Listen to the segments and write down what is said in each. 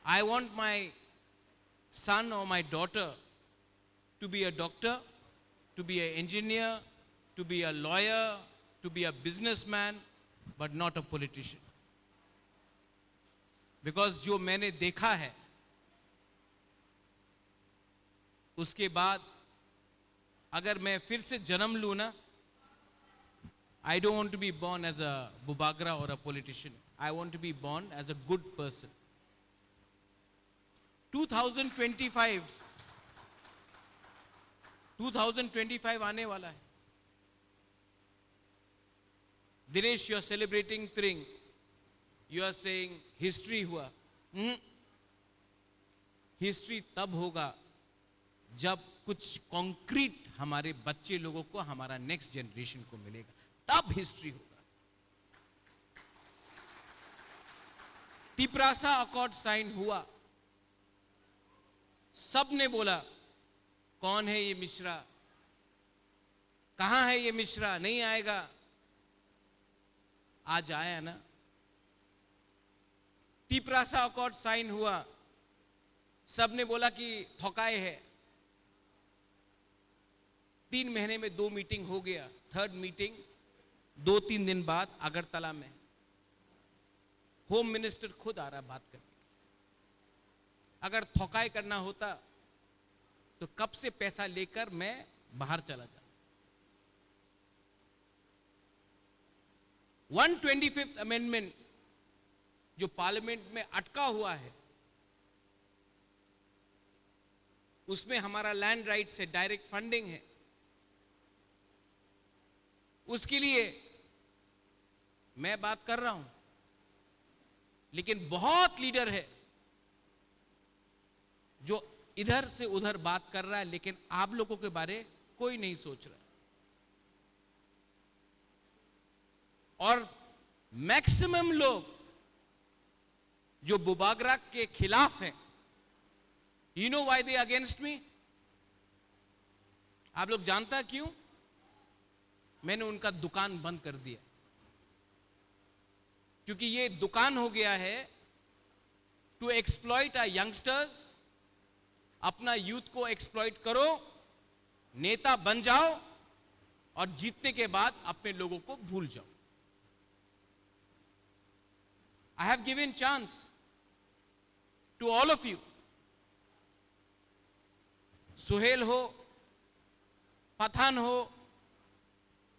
I want my son or my daughter to be a doctor, to be an engineer, to be a lawyer, to be a businessman, but not a politician. Because जो मैंने देखा है, उसके बाद अगर मैं फिर से जन्म लूँ ना, I don't want to be born as a Bubagra or a politician. I want to be born as a good person. 2025 आने वाला है. Dinesh, you are celebrating thing. You are saying history हुआ. हिस्ट्री तब होगा जब कुछ concrete हमारे बच्चे लोगों को, हमारा नेक्स्ट जनरेशन को मिलेगा, तब हिस्ट्री होगा. तिपरासा अकॉर्ड साइन हुआ. सबने बोला कौन है ये मिश्रा, कहां है ये मिश्रा, नहीं आएगा. आज आया ना. तिपरासा अकॉर्ड साइन हुआ. सबने बोला कि थोकाए है. 3 महीने में 2 मीटिंग हो गया. 3rd मीटिंग 2-3 दिन बाद अगरतला में. होम मिनिस्टर खुद आ रहा बात करने. अगर थोकाए करना होता तो कब से पैसा लेकर मैं बाहर चला जाता. 125th अमेंडमेंट जो पार्लियामेंट में अटका हुआ है, उसमें हमारा लैंड राइट से डायरेक्ट फंडिंग है. उसके लिए मैं बात कर रहा हूं, लेकिन बहुत लीडर है जो इधर से उधर बात कर रहा है, लेकिन आप लोगों के बारे कोई नहीं सोच रहा. और मैक्सिमम लोग जो बुबागरा के खिलाफ हैं, you know why they against me? आप लोग जानता क्यों? मैंने उनका दुकान बंद कर दिया. क्योंकि ये दुकान हो गया है टू एक्सप्लॉइट आवर यंगस्टर्स. अपना यूथ को एक्सप्लॉइट करो, नेता बन जाओ और जीतने के बाद अपने लोगों को भूल जाओ. I have given chance to all of you. Suhail हो, पठान हो,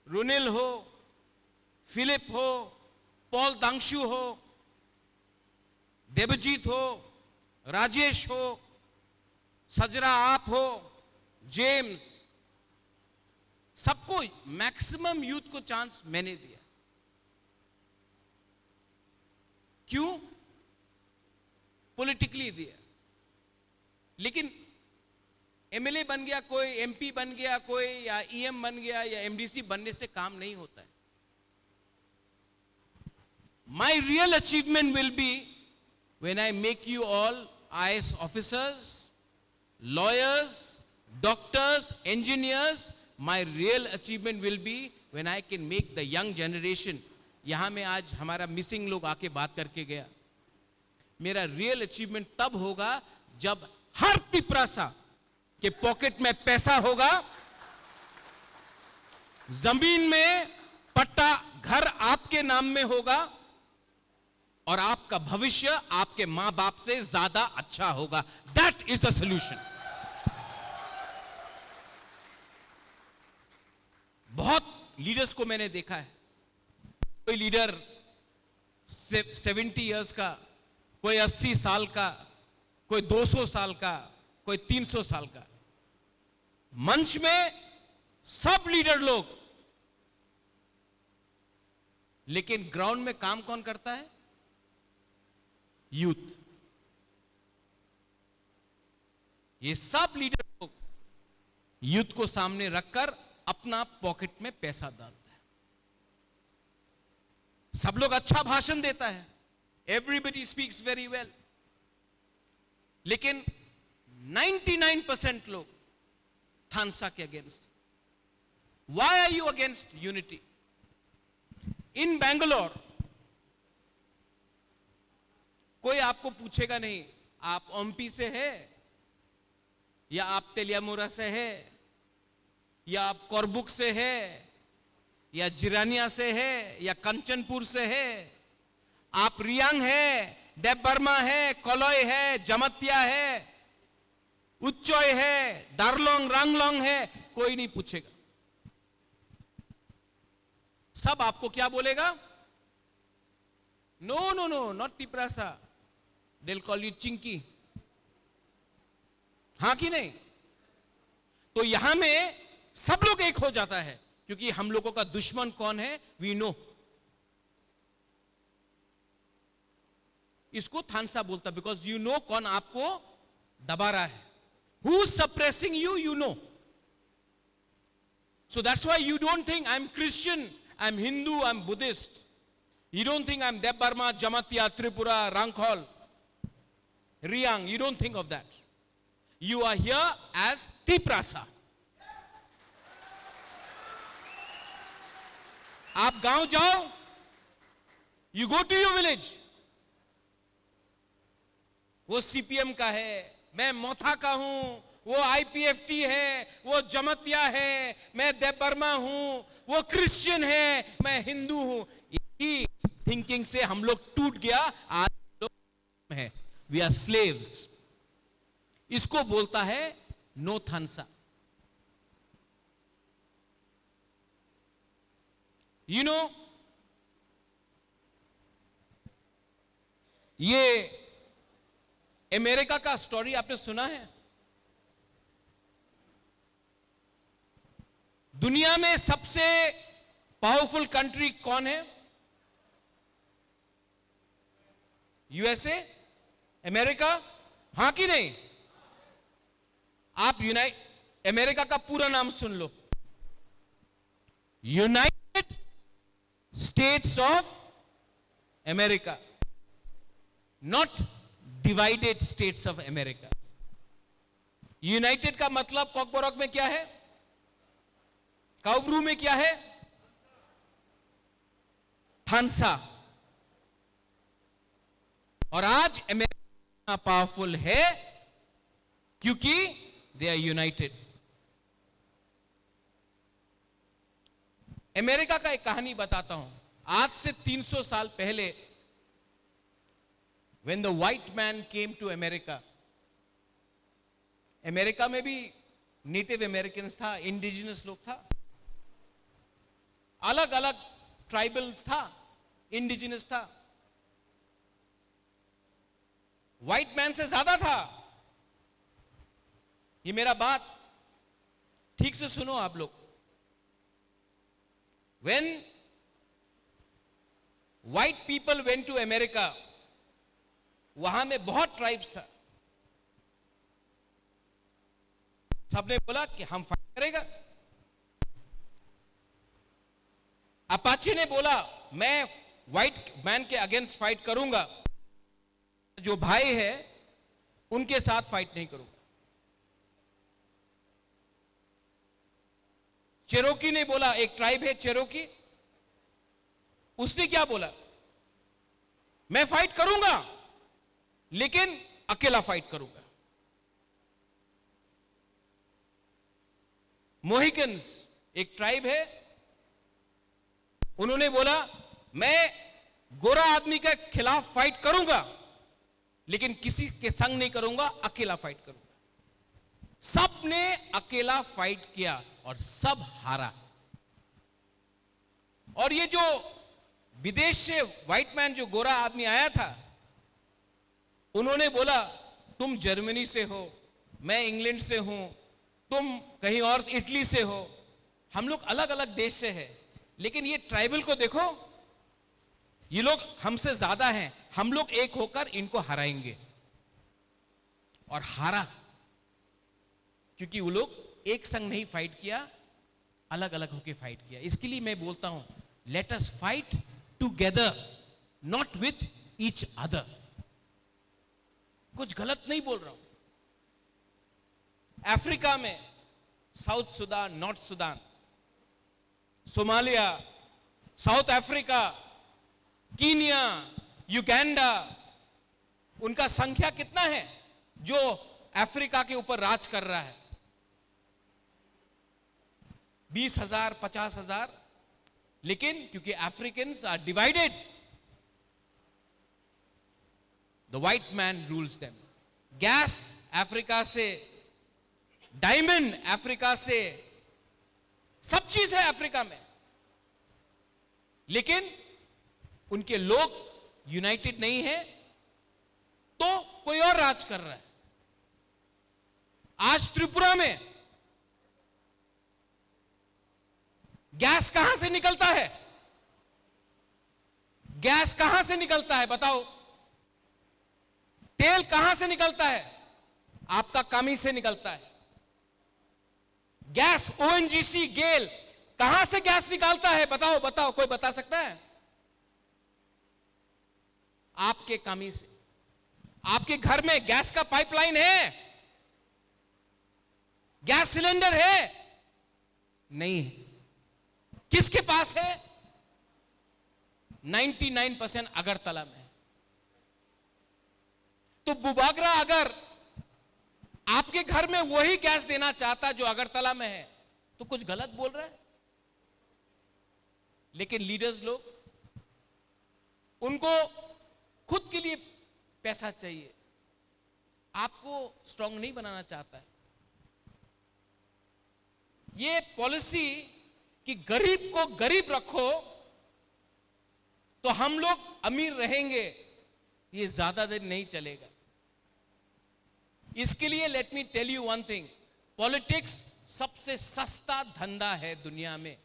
रुनिल हो, फिलिप हो, पॉल दांगशु हो, देवजीत हो, राजेश हो, सजरा आप हो, जेम्स, सबको मैक्सिमम यूथ को चांस मैंने दिया. क्यों? पॉलिटिकली दिया. लेकिन एमएलए बन गया कोई, एमपी बन गया कोई, या ईएम बन गया या एमडीसी बनने से काम नहीं होता है. My real achievement will be when I make you all IAS officers, lawyers, doctors, engineers. My real achievement will be when I can make the young generation. यहां में आज हमारा मिसिंग लोग आके बात करके गया. मेरा रियल अचीवमेंट तब होगा जब हर तिपरासा के पॉकेट में पैसा होगा, जमीन में पट्टा, घर आपके नाम में होगा और आपका भविष्य आपके मां बाप से ज्यादा अच्छा होगा. That is the solution. बहुत लीडर्स को मैंने देखा है. कोई लीडर 70 इयर्स का, कोई 80 साल का, कोई 200 साल का, कोई 300 साल का. मंच में सब लीडर लोग, लेकिन ग्राउंड में काम कौन करता है? यूथ. ये सब लीडर लोग यूथ को सामने रखकर अपना पॉकेट में पैसा डालता है. सब लोग अच्छा भाषण देता है, एवरीबडी स्पीक्स वेरी वेल, लेकिन 99% लोग थानसा के against. Why are you against unity? In Bangalore कोई आपको पूछेगा नहीं आप ओम्पी से है, या आप तेलियामुरा से है, या आप कोरबुक से है, या जिरानिया से है, या कंचनपुर से है, आप रियांग है, देवबर्मा है, कोलोई है, जमतिया है, उच्चोय है, दारलोंग रांगलोंग है, कोई नहीं पूछेगा। सब आपको क्या बोलेगा? No no no, not Tiprasa, they will call you chinky. हां कि नहीं? तो यहां में सब लोग एक हो जाता है, क्योंकि हम लोगों का दुश्मन कौन है वी नो। इसको थानसा बोलता, बिकॉज यू नो कौन आपको दबा रहा है, who suppressing you, you know. So that's why you don't think I am Christian, I am Hindu, I am Buddhist. You don't think I am Debbarma, Jamatia, Tripura, Rangkhol, Reang. You don't think of that. You are here as Tiprasa. आप गांव जाओ, you go to your village. वो CPM का है, मैं मोथा का हूं, वो आईपीएफटी है, वो जमतिया है, मैं देवबर्मा हूं, वो क्रिश्चियन है, मैं हिंदू हूं। यही थिंकिंग से हम लोग टूट गया। आज लोग हैं, वी आर स्लेव्स। इसको बोलता है नो थानसा। यू नो, ये अमेरिका का स्टोरी आपने सुना है? दुनिया में सबसे पावरफुल कंट्री कौन है? यूएसए, अमेरिका, हां कि नहीं? आप अमेरिका का पूरा नाम सुन लो, United States of America, not divided states of America. United का मतलब कॉकबोरॉक में क्या है, काउब्रू में क्या है? थानसा। और आज अमेरिका पावरफुल है क्योंकि दे आर यूनाइटेड। अमेरिका का एक कहानी बताता हूं। आज से 300 साल पहले when the white man came to America, America में भी नेटिव अमेरिकन्स था, इंडिजिनस लोग था, अलग अलग ट्राइबल्स था, इंडिजिनस था, व्हाइट मैन से ज्यादा था। ये मेरा बात ठीक से सुनो आप लोग। When white people went to America, वहां में बहुत ट्राइब्स था। सबने बोला कि हम फाइट करेगा। अपाचे ने बोला मैं व्हाइट मैन के अगेंस्ट फाइट करूंगा, जो भाई है उनके साथ फाइट नहीं करूंगा। चेरोकी ने बोला, एक ट्राइब है चेरोकी, उसने क्या बोला, मैं फाइट करूंगा लेकिन अकेला फाइट करूंगा। मोहिकन्स एक ट्राइब है, उन्होंने बोला मैं गोरा आदमी के खिलाफ फाइट करूंगा लेकिन किसी के संग नहीं करूंगा, अकेला फाइट करूंगा। सब ने अकेला फाइट किया और सब हारा। और ये जो विदेश से व्हाइट मैन, जो गोरा आदमी आया था, उन्होंने बोला तुम जर्मनी से हो, मैं इंग्लैंड से हूं, तुम कहीं और इटली से हो, हम लोग अलग अलग देश से हैं, लेकिन ये ट्राइबल को देखो, ये लोग हमसे ज्यादा हैं, हम लोग एक होकर इनको हराएंगे। और हारा, क्योंकि वो लोग एक संग नहीं फाइट किया, अलग अलग होकर फाइट किया। इसके लिए मैं बोलता हूं, let us fight together, not with each other. कुछ गलत नहीं बोल रहा हूं। अफ्रीका में south Sudan, north Sudan, Somalia, south Africa, Kenya, Uganda, उनका संख्या कितना है जो अफ्रीका के ऊपर राज कर रहा है? 20,000, 50,000। लेकिन क्योंकि Africans are divided, the white man rules them. Gas Africa से, डायमंड अफ्रीका से, सब चीज है अफ्रीका में, लेकिन उनके लोग यूनाइटेड नहीं है, तो कोई और राज कर रहा है। आज त्रिपुरा में गैस कहां से निकलता है? गैस कहां से निकलता है बताओ? तेल कहां से निकलता है? आपका कामी से निकलता है। गैस ओएनजीसी, गेल कहां से गैस निकालता है? बताओ बताओ, कोई बता सकता है? आपके कामी से। आपके घर में गैस का पाइपलाइन है? गैस सिलेंडर है? नहीं है। किसके पास है? 99% अगरतला में है। तो बुबागरा अगर आपके घर में वही गैस देना चाहता जो अगरतला में है, तो कुछ गलत बोल रहा है। लेकिन लीडर्स लोग, उनको खुद के लिए पैसा चाहिए, आपको स्ट्रांग नहीं बनाना चाहता है। ये पॉलिसी कि गरीब को गरीब रखो तो हम लोग अमीर रहेंगे, ये ज्यादा दिन नहीं चलेगा। इसके लिए let me tell you one thing, politics सबसे सस्ता धंधा है दुनिया में,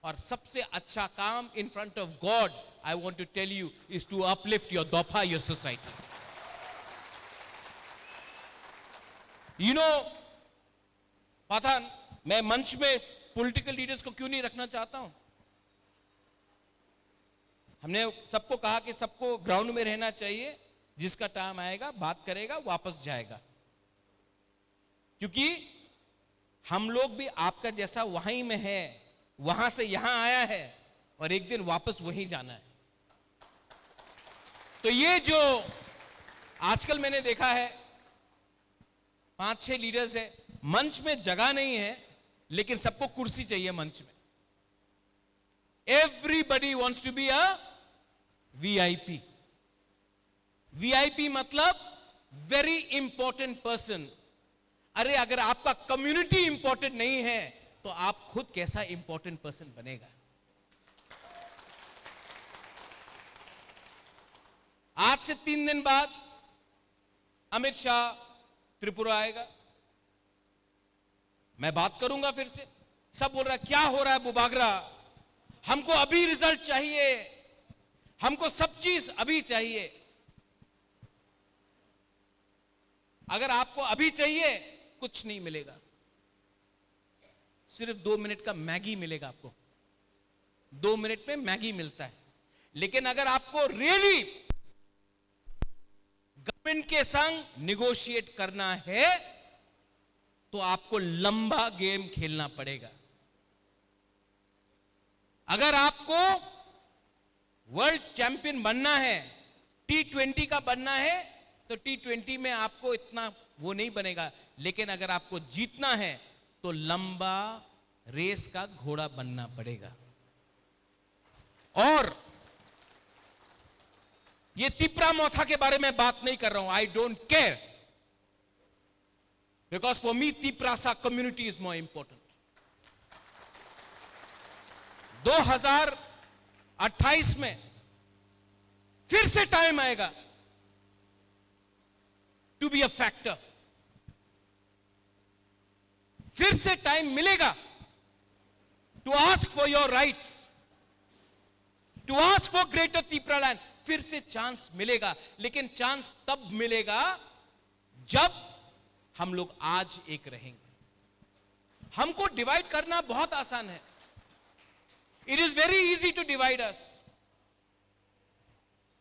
और सबसे अच्छा काम in front of God, I want to tell you, is to uplift your दोफा, your society. You know Pathan, मैं मंच में पॉलिटिकल लीडर्स को क्यों नहीं रखना चाहता हूं? हमने सबको कहा कि सबको ग्राउंड में रहना चाहिए, जिसका टाइम आएगा बात करेगा, वापस जाएगा। क्योंकि हम लोग भी आपका जैसा वहीं में है, वहां से यहां आया है, और एक दिन वापस वहीं जाना है। तो ये जो आजकल मैंने देखा है, 5-6 लीडर्स है, मंच में जगह नहीं है, लेकिन सबको कुर्सी चाहिए मंच में। Everybody wants to be a VIP. VIP मतलब वेरी इंपॉर्टेंट पर्सन। अरे अगर आपका कम्युनिटी इंपॉर्टेंट नहीं है, तो आप खुद कैसा इंपॉर्टेंट पर्सन बनेगा? आज से 3 दिन बाद अमित शाह त्रिपुरा आएगा, मैं बात करूंगा फिर से। सब बोल रहा है क्या हो रहा है बुबागरा, हमको अभी रिजल्ट चाहिए, हमको सब चीज अभी चाहिए। अगर आपको अभी चाहिए, कुछ नहीं मिलेगा, सिर्फ 2 मिनट का मैगी मिलेगा आपको। 2 मिनट में मैगी मिलता है। लेकिन अगर आपको रियली गवर्नमेंट के संग निगोशिएट करना है, तो आपको लंबा गेम खेलना पड़ेगा। अगर आपको वर्ल्ड चैंपियन बनना है, T20 का बनना है, तो T20 में आपको इतना वो नहीं बनेगा। लेकिन अगर आपको जीतना है, तो लंबा रेस का घोड़ा बनना पड़ेगा। और ये तिपरा मोथा के बारे में बात नहीं कर रहा हूं, I don't care, because for me Tiprasa community is more important. 2028 में फिर से टाइम आएगा टू बी अ फैक्टर। फिर से टाइम मिलेगा to ask for your rights, to ask for greater Tipra land. फिर से चांस मिलेगा, लेकिन चांस तब मिलेगा जब हम लोग आज एक रहेंगे। हमको डिवाइड करना बहुत आसान है। It is very easy to divide us.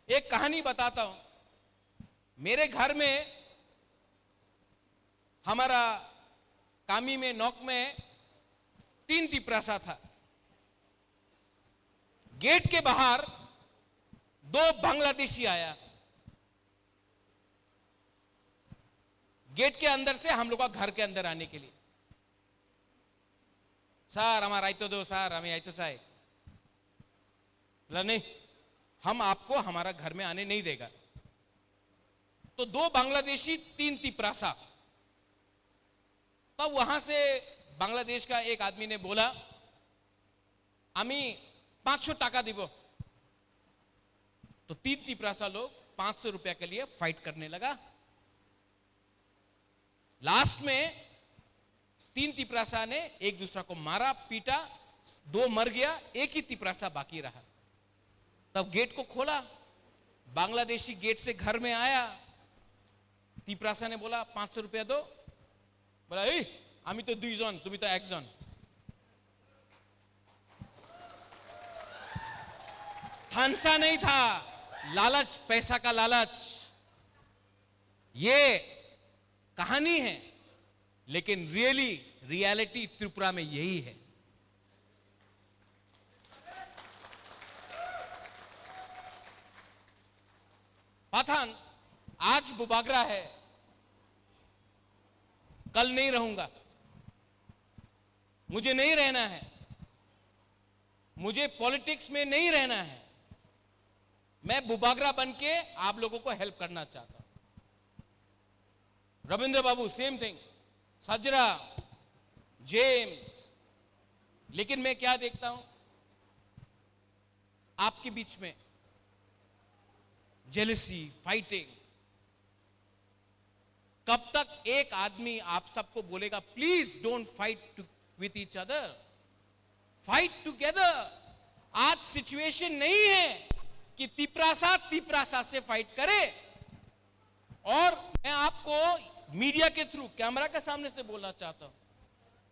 एक कहानी बताता हूं। मेरे घर में, हमारा कामी में, नौक में 3 तिपरासा था। गेट के बाहर 2 बांग्लादेशी आया। गेट के अंदर से हम लोग का घर के अंदर आने के लिए। सर हमारा आई तो दो सर, हमें आई तो चाहे। बोला नहीं, हम आपको हमारा घर में आने नहीं देगा। तो 2 बांग्लादेशी 3 तिपरासा। तब वहां से बांग्लादेश का एक आदमी ने बोला आमी 500 टाका दिबो। तो 3 तिपरासा लोग 500 रुपया के लिए फाइट करने लगा। लास्ट में 3 तिपरासा ने एक दूसरा को मारा, पीटा, 2 मर गया, एक ही तिपरासा बाकी रहा। तब गेट को खोला, बांग्लादेशी गेट से घर में आया। तिपरासा ने बोला 500 रुपया दो। बोला आमी तो 2 जन, तुम्हें तो 1 जन। थानसा नहीं था, लालच, पैसा का लालच। ये कहानी है, लेकिन रियलिटी त्रिपुरा में यही है। पाथान, आज बुबागरा है, कल नहीं रहूंगा, मुझे नहीं रहना है, मुझे पॉलिटिक्स में नहीं रहना है। मैं बुबागरा बन के आप लोगों को हेल्प करना चाहता हूं। रविंद्र बाबू सेम थिंग, सजरा, जेम्स। लेकिन मैं क्या देखता हूं आपके बीच में, जेलसी, फाइटिंग। कब तक एक आदमी आप सबको बोलेगा please don't fight with each other, fight together. आज सिचुएशन नहीं है कि तिपरासा से फाइट करे। और मैं आपको मीडिया के थ्रू, कैमरा के सामने से बोलना चाहता हूं,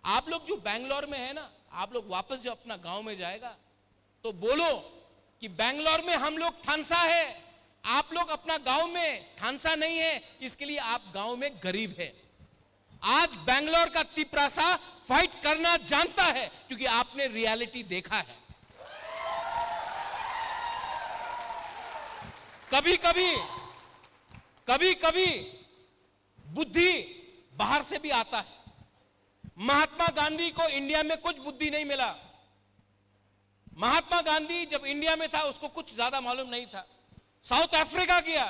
आप लोग जो बैंगलोर में है ना, आप लोग वापस जब अपना गांव में जाएगा तो बोलो कि बैंगलोर में हम लोग थानसा है, आप लोग अपना गांव में थानसा नहीं है, इसके लिए आप गांव में गरीब है। आज बैंगलोर का तिपरासा फाइट करना जानता है, क्योंकि आपने रियलिटी देखा है। कभी कभी बुद्धि बाहर से भी आता है। महात्मा गांधी को इंडिया में कुछ बुद्धि नहीं मिला। महात्मा गांधी जब इंडिया में था उसको कुछ ज्यादा मालूम नहीं था। साउथ अफ्रीका गया,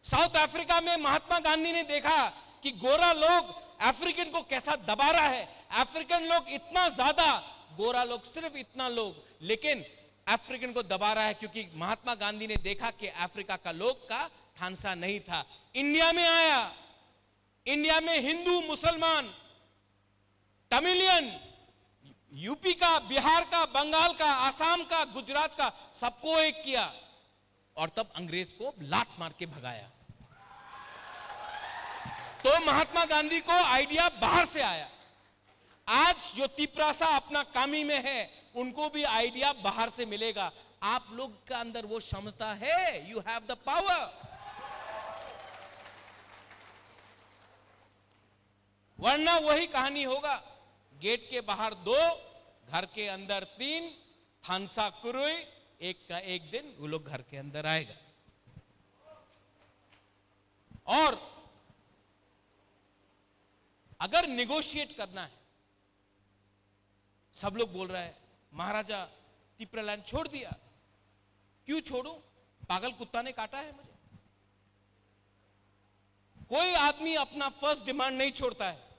साउथ अफ्रीका में महात्मा गांधी ने देखा कि गोरा लोग अफ्रीकन को कैसा दबा रहा है। अफ्रीकन लोग इतना ज्यादा, गोरा लोग सिर्फ इतना लोग, लेकिन अफ्रीकन को दबा रहा है, क्योंकि महात्मा गांधी ने देखा कि अफ्रीका का लोग का थानसा नहीं था। इंडिया में आया, इंडिया में हिंदू, मुसलमान, तमिलियन, यूपी का, बिहार का, बंगाल का, आसाम का, गुजरात का, सबको एक किया और तब अंग्रेज को लात मार के भगाया। तो महात्मा गांधी को आइडिया बाहर से आया। आज जो तिपरासा अपना कामी में है, उनको भी आइडिया बाहर से मिलेगा। आप लोग का अंदर वो क्षमता है, यू हैव द पावर। वरना वही कहानी होगा, गेट के बाहर 2, घर के अंदर 3, थानसा कुरुई, एक का एक दिन वो लोग घर के अंदर आएगा। और अगर निगोशिएट करना है, सब लोग बोल रहा है महाराजा तिपरालैंड छोड़ दिया। क्यों छोड़ूं? पागल कुत्ता ने काटा है मुझे। कोई आदमी अपना फर्स्ट डिमांड नहीं छोड़ता है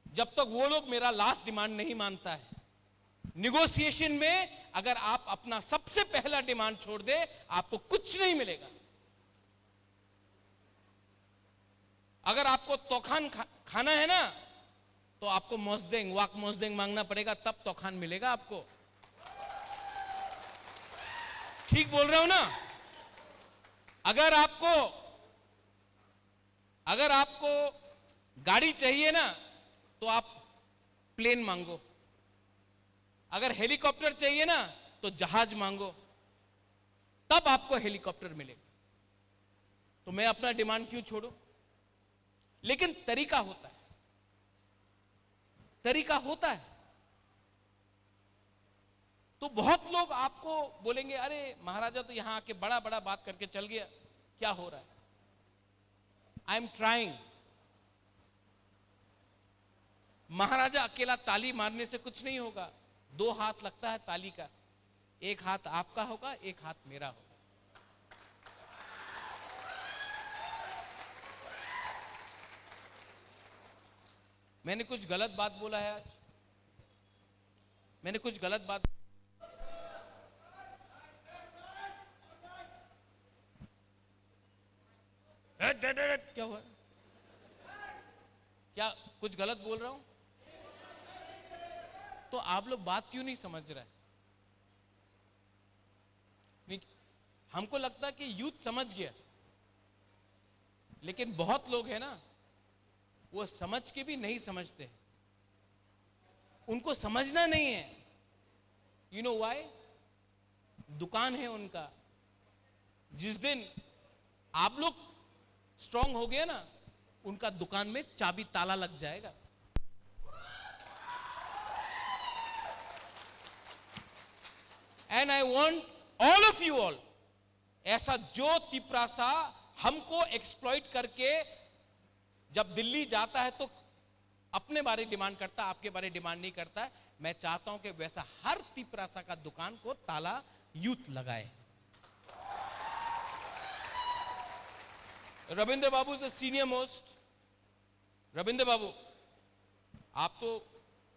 जब तक वो लोग मेरा लास्ट डिमांड नहीं मानता है। निगोशिएशन में अगर आप अपना सबसे पहला डिमांड छोड़ दे, आपको कुछ नहीं मिलेगा। अगर आपको तोखान खाना है ना, तो आपको मोजदेंग, वाक मोजदेंग मांगना पड़ेगा, तब तोखान मिलेगा आपको। ठीक बोल रहे हो ना? अगर आपको गाड़ी चाहिए ना, तो आप प्लेन मांगो। अगर हेलीकॉप्टर चाहिए ना, तो जहाज मांगो, तब आपको हेलीकॉप्टर मिलेगा। तो मैं अपना डिमांड क्यों छोड़ूं? लेकिन तरीका होता है, तरीका होता है। तो बहुत लोग आपको बोलेंगे अरे महाराजा तो यहां आके बड़ा बड़ा बात करके चल गया, क्या हो रहा है? आई एम ट्राइंग महाराजा अकेला ताली मारने से कुछ नहीं होगा, 2 हाथ लगता है ताली का, एक हाथ आपका होगा, एक हाथ मेरा होगा। मैंने कुछ गलत बात बोला है आज? मैंने कुछ गलत बात? क्या हुआ? क्या कुछ गलत बोल रहा हूं? तो आप लोग बात क्यों नहीं समझ रहे? नहीं, हमको लगता है कि यूथ समझ गया, लेकिन बहुत लोग हैं ना, वो समझ के भी नहीं समझते, उनको समझना नहीं है। You know why? दुकान है उनका, जिस दिन आप लोग स्ट्रांग हो गया ना, उनका दुकान में चाबी ताला लग जाएगा। And I want all of you all, ऐसा जो तिपरासा हमको एक्सप्लॉइट करके जब दिल्ली जाता है तो अपने बारे डिमांड करता है, आपके बारे डिमांड नहीं करता है, मैं चाहता हूं कि वैसा हर तिपरासा का दुकान को ताला यूथ लगाए। Ravindra Babu is the senior most. Ravindra Babu, आप तो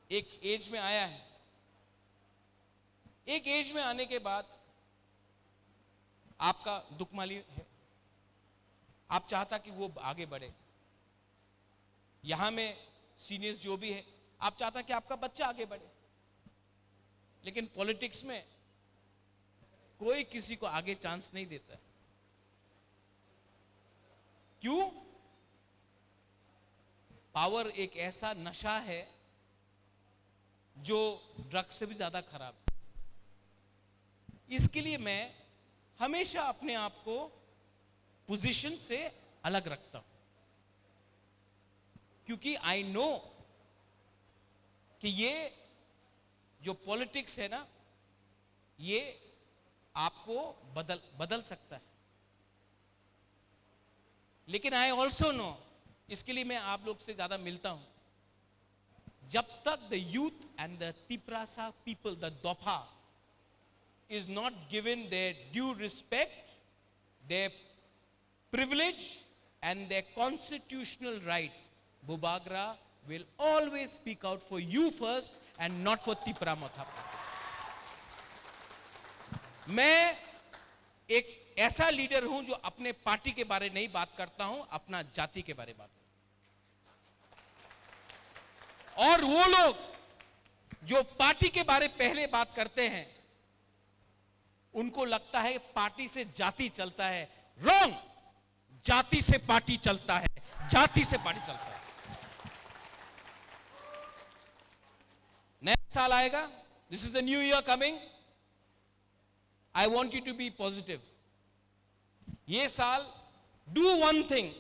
एक एज में आया है, एक एज में आने के बाद आपका दुख मालूम है, आप चाहता कि वो आगे बढ़े। यहां में सीनियर्स जो भी है, आप चाहता कि आपका बच्चा आगे बढ़े, लेकिन पॉलिटिक्स में कोई किसी को आगे चांस नहीं देता। क्यों? पावर एक ऐसा नशा है जो ड्रग्स से भी ज्यादा खराब है। इसके लिए मैं हमेशा अपने आप को पोजीशन से अलग रखता हूं, क्योंकि आई नो कि ये जो पॉलिटिक्स है ना, ये आपको बदल सकता है। लेकिन आई ऑल्सो नो, इसके लिए मैं आप लोग से ज्यादा मिलता हूं, जब तक the youth and the Tiprasa people, the दोपा is not given their due respect, their privilege and their constitutional rights, Bubagra will always speak out for you first and not for Tipra Mothapa. मैं एक ऐसा leader हूं जो अपने party के बारे नहीं बात करता हूं, अपना जाति के बारे बात करता हूं। और वो लोग जो पार्टी के बारे पहले बात करते हैं, उनको लगता है पार्टी से जाति चलता है। रॉन्ग! जाति से पार्टी चलता है, जाति से पार्टी चलता है। नया साल आएगा, this is the new year coming, I want you to be positive. ये साल डू वन थिंग,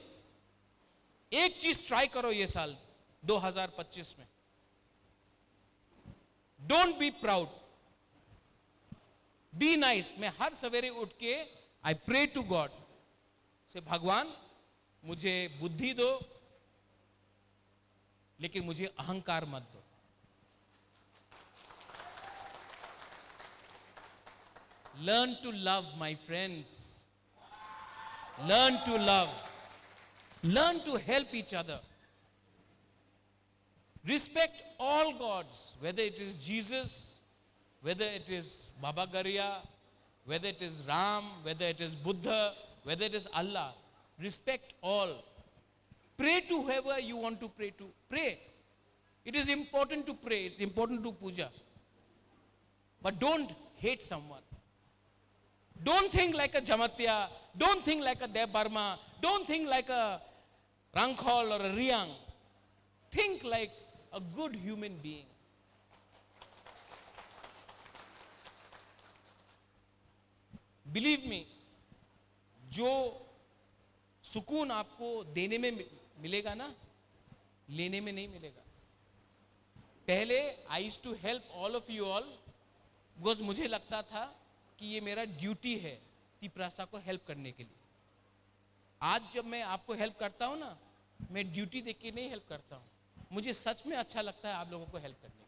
एक चीज ट्राई करो ये साल 2025 में। Don't be proud, be nice. मैं हर सवेरे उठ के आई प्रे टू गॉड से, भगवान मुझे बुद्धि दो, लेकिन मुझे अहंकार मत दो। Learn to love my friends, learn to love, learn to help each other, respect all gods, whether it is Jesus, whether it is Baba Gariya, whether it is Ram, whether it is Buddha, whether it is Allah, respect all. Pray to whoever you want to pray to. Pray. It is important to pray, it's important to puja. But don't hate someone. Don't think like a Jamatya, don't think like a Dev Barma, don't think like a Rankhol or a Riyang. Think like a good human being. Believe me, जो सुकून आपको देने में मिलेगा ना, लेने में नहीं मिलेगा। पहले I used to help all of you all, because मुझे लगता था कि ये मेरा ड्यूटी है तिपरासा को हेल्प करने के लिए। आज जब मैं आपको हेल्प करता हूं ना, मैं ड्यूटी देख के नहीं हेल्प करता हूं, मुझे सच में अच्छा लगता है आप लोगों को हेल्प करने का।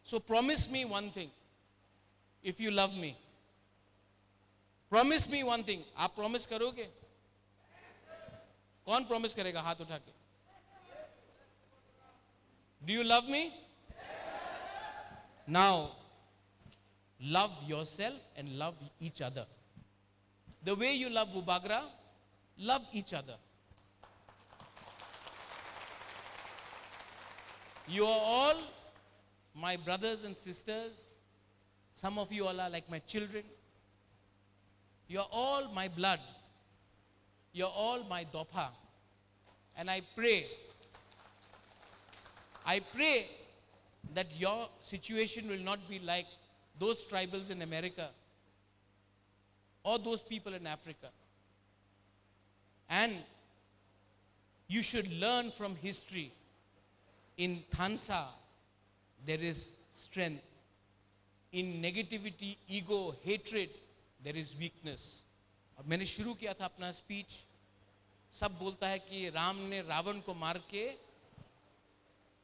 So promise me one thing, if you love me. Promise me one thing. आप promise करोगे? कौन promise करेगा? हाथ उठा के। Do you love me? Now, love yourself and love each other. The way you love Bubagra, love each other. You are all my brothers and sisters. Some of you all are like my children. You are all my blood. You are all my dopha. And I pray that your situation will not be like those tribals in America or those people in Africa. And you should learn from history. In Thansa, there is strength. In negativity, ego, hatred, there is weakness. अब मैंने शुरू किया था अपना speech, सब बोलता है कि राम ने रावण को मार के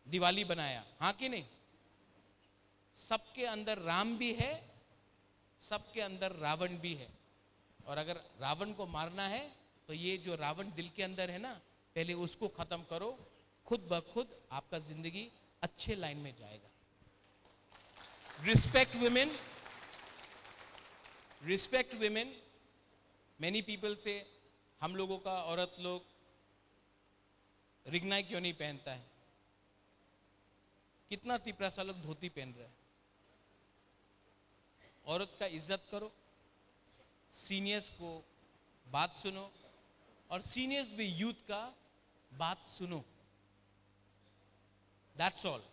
दिवाली बनाया, हाँ कि नहीं? सबके अंदर राम भी है, सबके अंदर रावण भी है। और अगर रावण को मारना है तो ये जो रावण दिल के अंदर है ना, पहले उसको खत्म करो, खुद ब खुद आपका जिंदगी अच्छे लाइन में जाएगा। Respect women, respect women. Many people से हम लोगों का औरत लोग रिगनाई क्यों नहीं पहनता है? कितना तिपरा सा लोग धोती पहन रहे हैं। औरत का इज्जत करो, सीनियर्स को बात सुनो, और सीनियर्स भी यूथ का बात सुनो। That's all.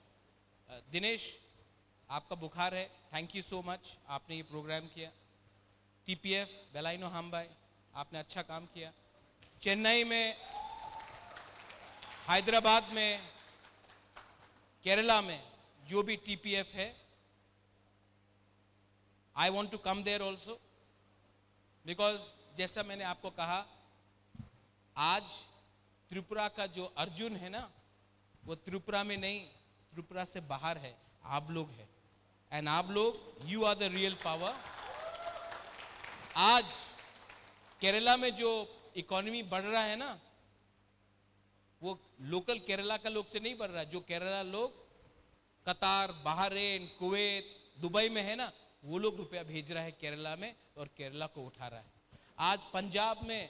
दिनेश, आपका बुखार है, थैंक यू सो मच, आपने ये प्रोग्राम किया। टीपीएफ बेलाइनो हाम्बाई, आपने अच्छा काम किया। चेन्नई में, हैदराबाद में, केरला में जो भी टीपीएफ है, I want to come there also, because जैसा मैंने आपको कहा, आज त्रिपुरा का जो अर्जुन है ना, वो त्रिपुरा में नहीं, त्रिपुरा से बाहर है, आप लोग हैं। एंड आप लोग, you are the real power. आज केरला में जो इकोनॉमी बढ़ रहा है ना, वो लोकल केरला का लोग से नहीं बढ़ रहा है। जो केरला लोग कतार, बहरीन, कुवैत, दुबई में है ना, वो लोग रुपया भेज रहा है केरला में और केरला को उठा रहा है। आज पंजाब में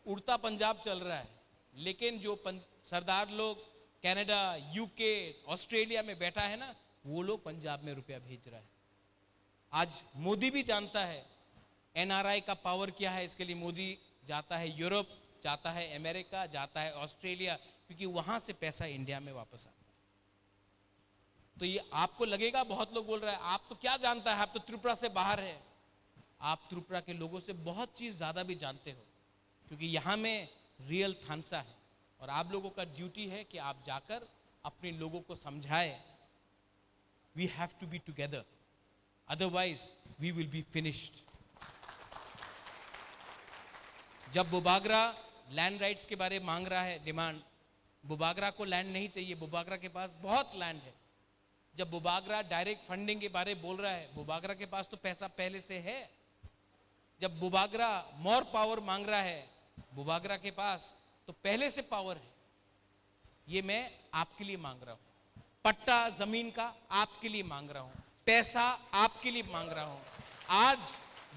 उड़ता पंजाब चल रहा है, लेकिन जो सरदार लोग कनाडा, यूके, ऑस्ट्रेलिया में बैठा है ना, वो लोग पंजाब में रुपया भेज रहा है। आज मोदी भी जानता है एनआरआई का पावर क्या है, इसके लिए मोदी जाता है यूरोप, जाता है अमेरिका, जाता है ऑस्ट्रेलिया, क्योंकि वहां से पैसा इंडिया में वापस आता है। तो ये आपको लगेगा, बहुत लोग बोल रहे हैं आप तो क्या जानता है, आप तो त्रिपुरा से बाहर है। आप त्रिपुरा के लोगों से बहुत चीज ज्यादा भी जानते हो, क्योंकि यहाँ में रियल थानसा है। और आप लोगों का ड्यूटी है कि आप जाकर अपने लोगों को समझाए, we have to be together, otherwise we will be finished. जब बुबागरा लैंड राइट्स के बारे में मांग रहा है डिमांड, बुबागरा को लैंड नहीं चाहिए, बुबागरा के पास बहुत लैंड है। जब बुबागरा डायरेक्ट फंडिंग के बारे में बोल रहा है, बुबागरा के पास तो पैसा पहले से है। जब बुबागरा मोर पावर मांग रहा है, बुबागरा के पास तो पहले से पावर है। ये मैं आपके लिए मांग रहा हूं, पट्टा जमीन का आपके लिए मांग रहा हूं, पैसा आपके लिए मांग रहा हूं। आज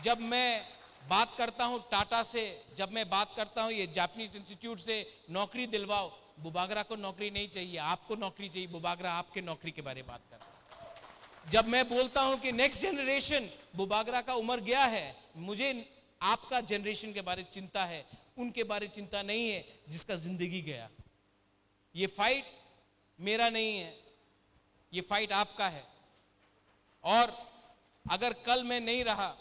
जब मैं बात करता हूं टाटा से, जब मैं बात करता हूं ये जापानीज इंस्टीट्यूट से नौकरी दिलवाओ, बुबागरा को नौकरी नहीं चाहिए, आपको नौकरी चाहिए। बुबागरा आपके नौकरी के बारे में बात करता है। जब मैं बोलता हूं कि नेक्स्ट जनरेशन, बुबागरा का उम्र गया है, मुझे आपका जनरेशन के बारे में चिंता है, उनके बारे में चिंता नहीं है जिसका जिंदगी गया। ये फाइट मेरा नहीं है, ये फाइट आपका है। और अगर कल मैं नहीं रहा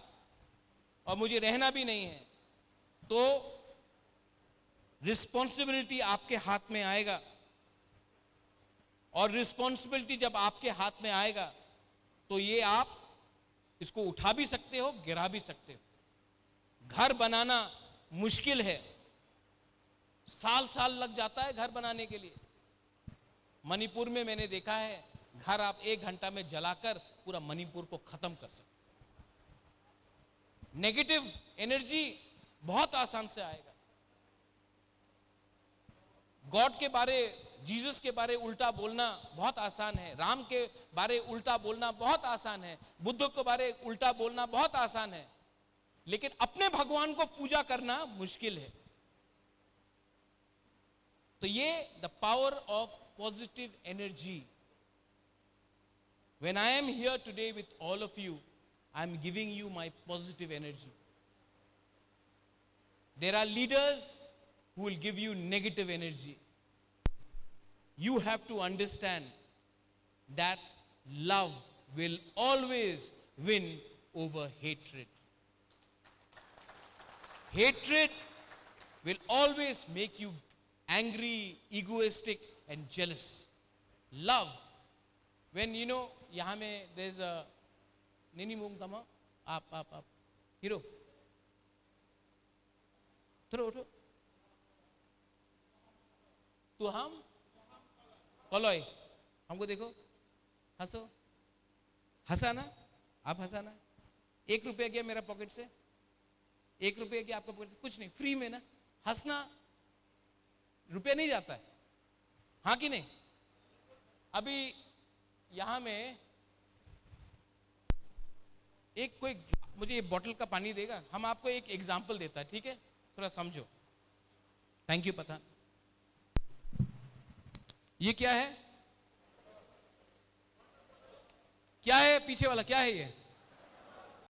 और मुझे रहना भी नहीं है, तो रिस्पॉन्सिबिलिटी आपके हाथ में आएगा। और रिस्पॉन्सिबिलिटी जब आपके हाथ में आएगा, तो ये आप इसको उठा भी सकते हो, गिरा भी सकते हो। घर बनाना मुश्किल है, साल साल लग जाता है घर बनाने के लिए। मणिपुर में मैंने देखा है घर आप 1 घंटा में जलाकर पूरा मणिपुर को खत्म कर सकते। नेगेटिव एनर्जी बहुत आसान से आएगा। गॉड के बारे, जीसस के बारे उल्टा बोलना बहुत आसान है, राम के बारे उल्टा बोलना बहुत आसान है, बुद्ध के बारे उल्टा बोलना बहुत आसान है, लेकिन अपने भगवान को पूजा करना मुश्किल है। तो ये the power of positive energy. When I am here today with all of you, I am giving you my positive energy. There are leaders who will give you negative energy. You have to understand that love will always win over hatred. Hatred will always make you angry, egoistic, and jealous. Love, when you know, यहाँ में there's a Nini Mung Tama, आप, hero, थोड़ा उठो, तो हम कॉलोय, हमको देखो, हंसो, हंसाना, आप हंसाना। 1 रुपया गया मेरा पॉकेट से, 1 रुपया गया आपका पॉकेट से, कुछ नहीं, फ्री में ना। हंसना रुपया नहीं जाता है, हाँ कि नहीं? अभी यहां में एक कोई मुझे ये बॉटल का पानी देगा, हम आपको एक एग्जाम्पल देता है, ठीक है? थोड़ा समझो। Thank you Pathan. ये क्या है? क्या है पीछे वाला, क्या है ये?